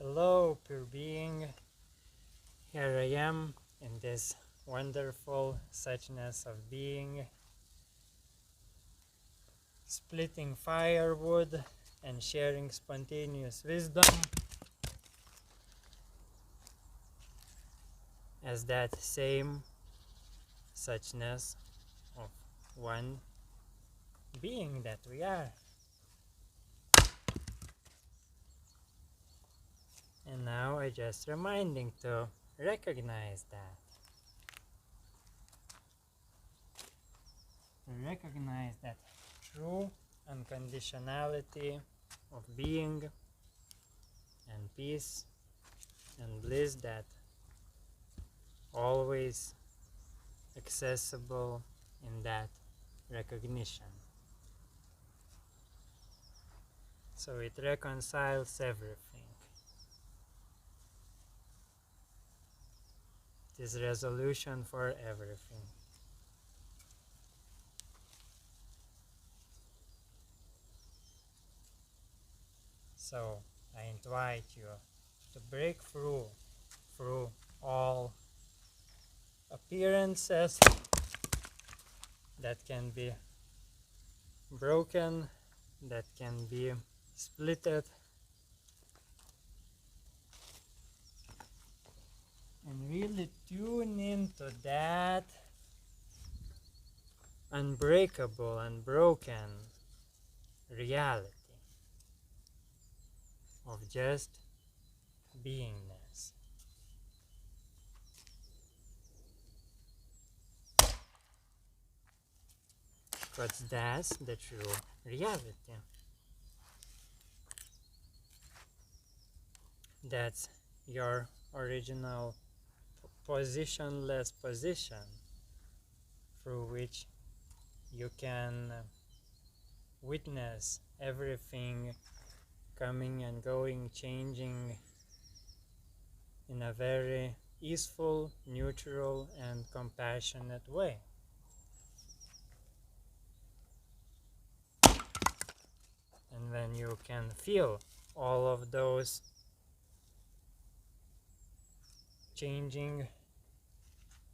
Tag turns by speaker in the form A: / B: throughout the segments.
A: Hello, pure being. Here I am in this wonderful suchness of being, splitting firewood and sharing spontaneous wisdom as that same suchness of one being that we are. And now I just reminding to recognize that. To recognize that true unconditionality of being and peace and bliss that always accessible in that recognition. So it reconciles everything. It is resolution for everything. So I invite you to break through all appearances that can be broken, that can be splitted, and really tune into that unbreakable, unbroken reality of just beingness. Because that's the true reality. That's your original positionless position through which you can witness everything coming and going, changing in a very easeful, neutral, and compassionate way. And when you can feel all of those changing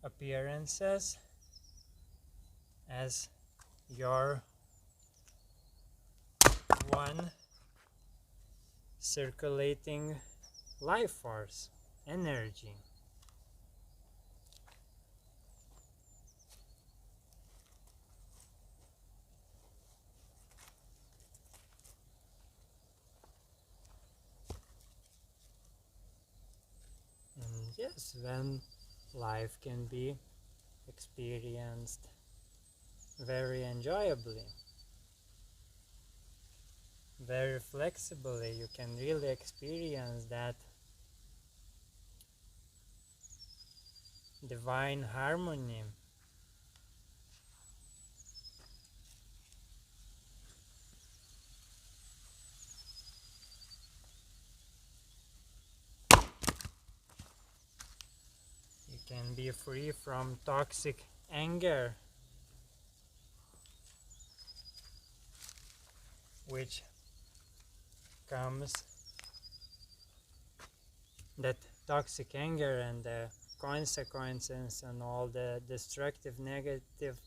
A: appearances as your one circulating life force, energy. And yes, when life can be experienced very enjoyably, very flexibly, you can really experience that divine harmony. You can be free from toxic anger, which comes, that toxic anger and the consequences and all the destructive negative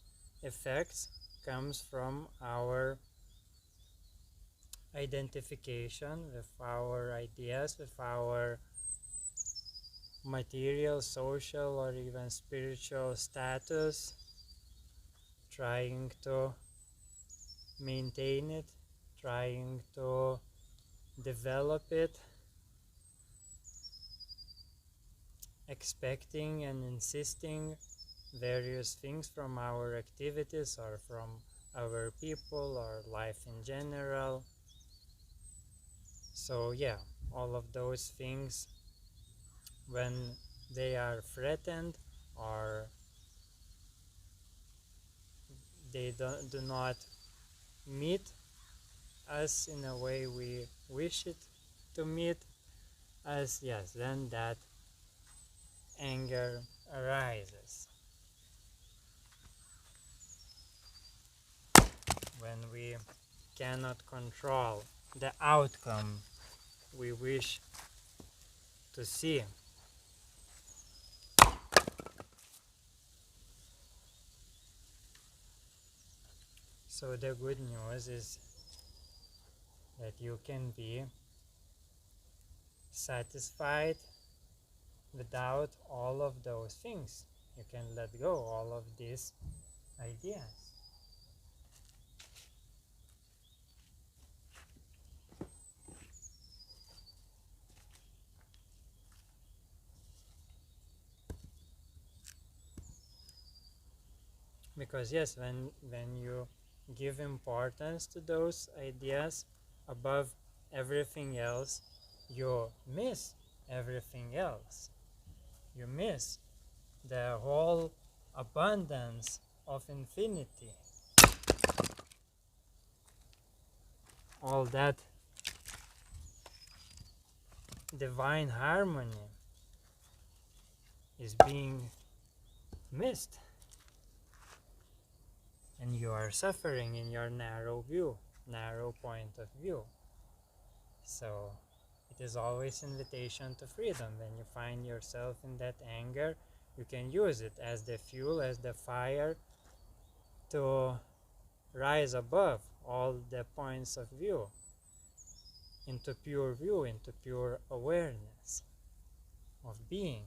A: effects comes from our identification with our ideas, with our material, social, or even spiritual status, trying to maintain it, trying to develop it, expecting and insisting various things from our activities or from our people or life in general. So yeah, all of those things, when they are threatened or they do not meet us in a way we wish it to meet us, yes, then that anger arises. When we cannot control the outcome we wish to see. So the good news is that you can be satisfied without all of those things. You can let go all of these ideas. Because yes, when you give importance to those ideas above everything else, you miss everything else. You miss the whole abundance of infinity. All that divine harmony is being missed. And you are suffering in your narrow point of view. So it is always invitation to freedom. When you find yourself in that anger, you can use it as the fuel, as the fire, to rise above all the points of view into pure awareness of being.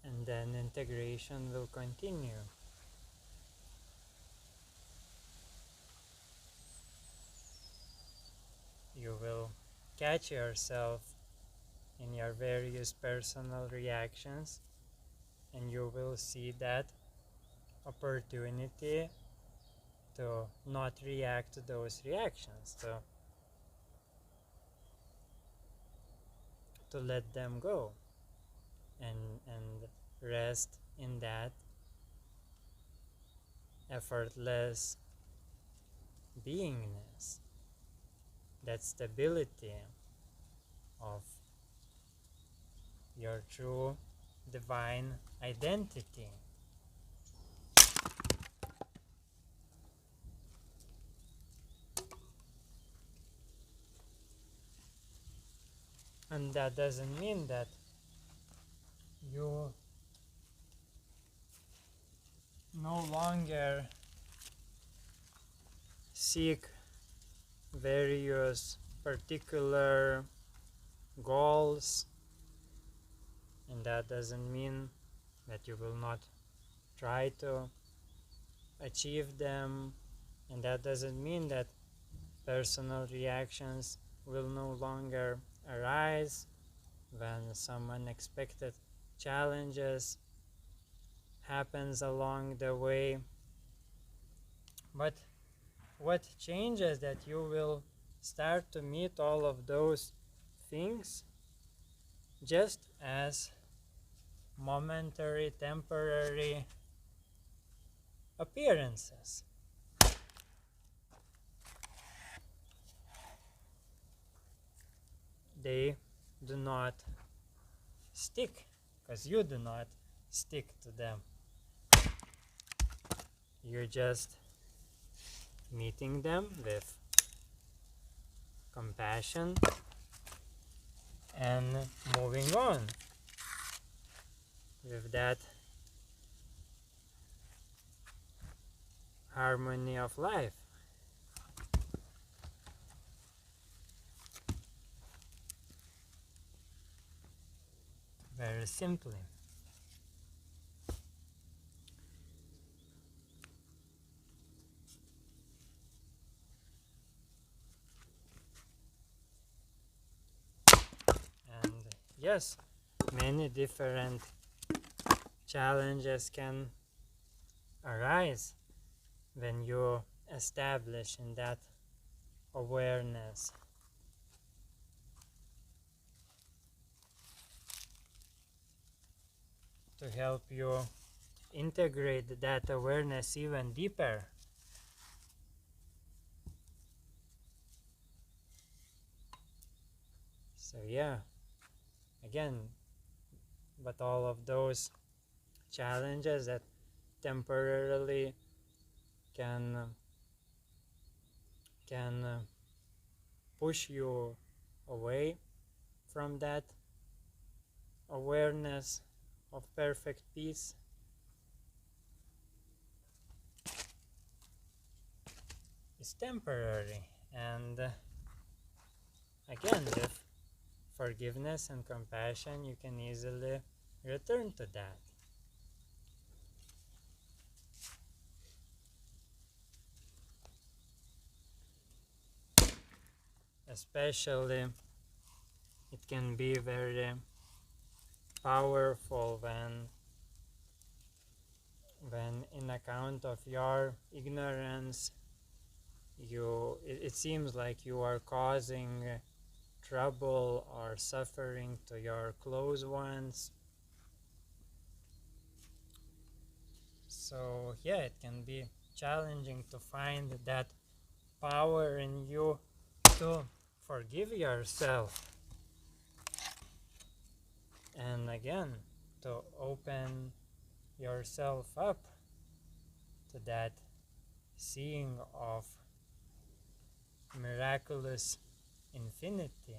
A: And then integration will continue. You will catch yourself in your various personal reactions, and you will see that opportunity to not react to those reactions, to let them go and rest in that effortless beingness, that stability of your true divine identity. And that doesn't mean that you no longer seek various particular goals, and that doesn't mean that you will not try to achieve them, and that doesn't mean that personal reactions will no longer arise when some unexpected challenges happens along the way. But what changes that you will start to meet all of those things just as momentary, temporary appearances. They do not stick, because you do not stick to them. You're just meeting them with compassion and moving on with that harmony of life. Very simply. And yes, many different challenges can arise when you establish in that awareness. To help you integrate that awareness even deeper. So yeah, again, but all of those challenges that temporarily can push you away from that awareness of perfect peace is temporary, and again, with forgiveness and compassion you can easily return to that. Especially it can be very powerful when in account of your ignorance it seems like you are causing trouble or suffering to your close ones. So yeah, it can be challenging to find that power in you to forgive yourself, and again to open yourself up to that seeing of miraculous infinity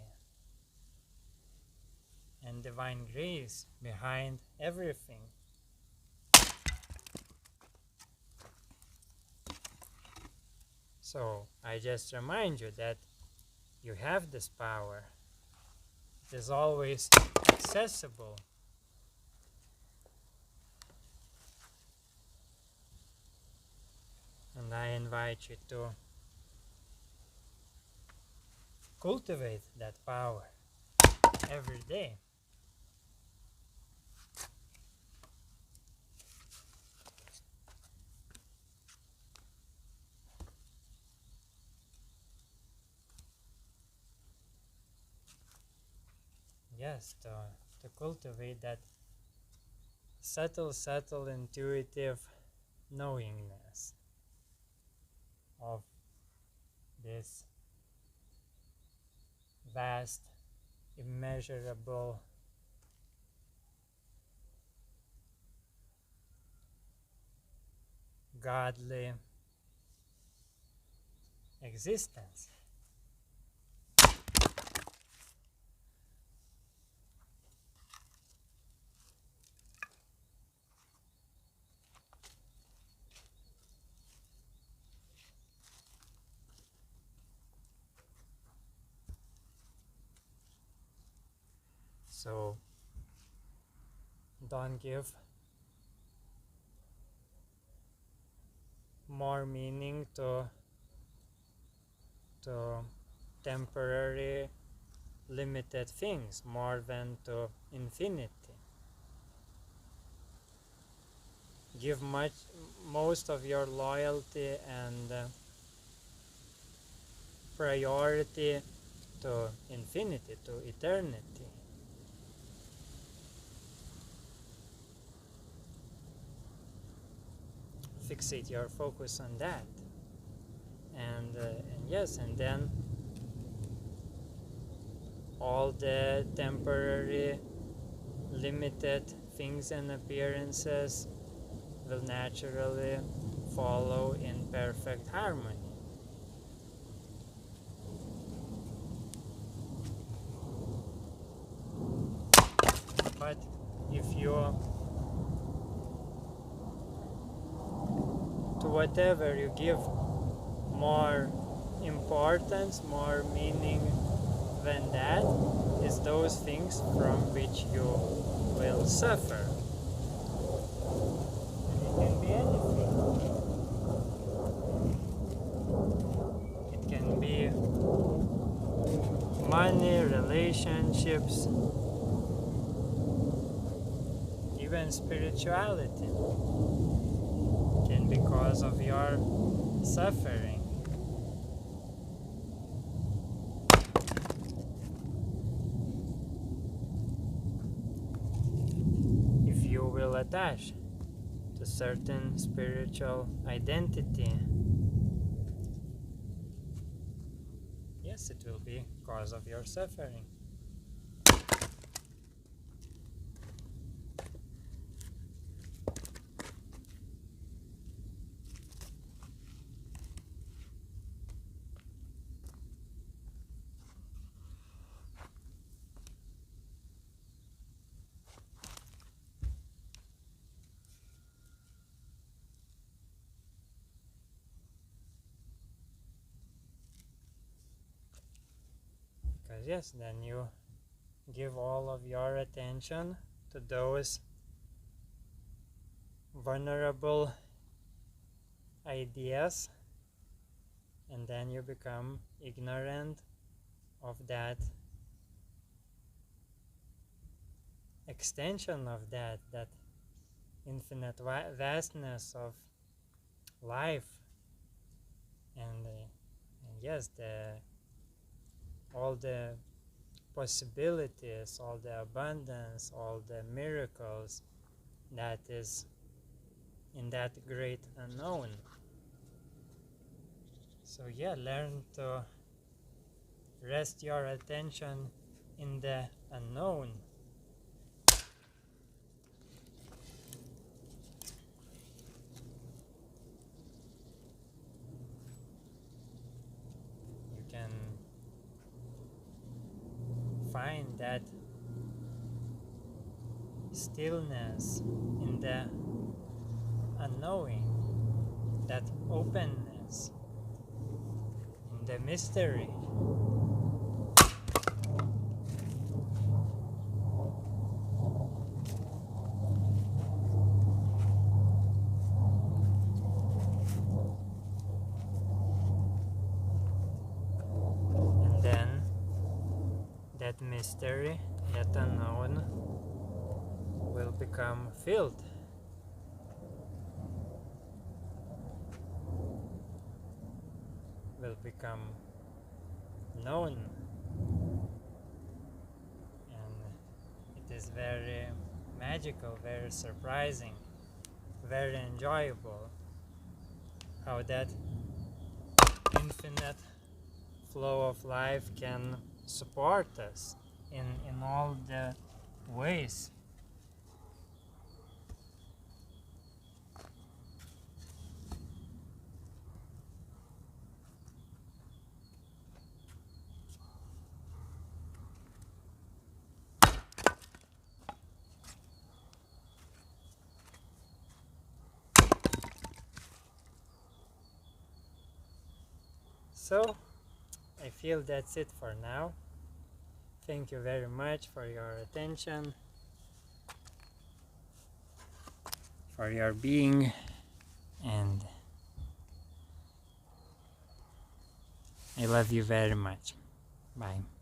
A: and divine grace behind everything. So I just remind you that you have this power. It is always accessible. And I invite you to cultivate that power every day. Yes, to cultivate that subtle, intuitive knowingness of this vast, immeasurable, godly existence. So don't give more meaning to temporary limited things more than to infinity. Give most of your loyalty and priority to infinity, to eternity. Fixate your focus on that, and yes, and then all the temporary limited things and appearances will naturally follow in perfect harmony. But if you, to whatever you give more importance, more meaning than that, is those things from which you will suffer. And it can be anything. It can be money, relationships, even spirituality. Can be cause of your suffering. If you will attach to certain spiritual identity, yes, it will be cause of your suffering. Because yes, then you give all of your attention to those vulnerable ideas, and then you become ignorant of that extension of that infinite vastness of life, and yes, all the possibilities, all the abundance, all the miracles that is in that great unknown. So yeah, learn to rest your attention in the unknown. You can find that stillness in the unknowing, that openness in the mystery. And then that mystery, that unknown, will become filled. Will become known. And it is very magical, very surprising, very enjoyable how that infinite flow of life can support us in all the ways. So I feel that's it for now. Thank you very much for your attention, for your being, and I love you very much. Bye.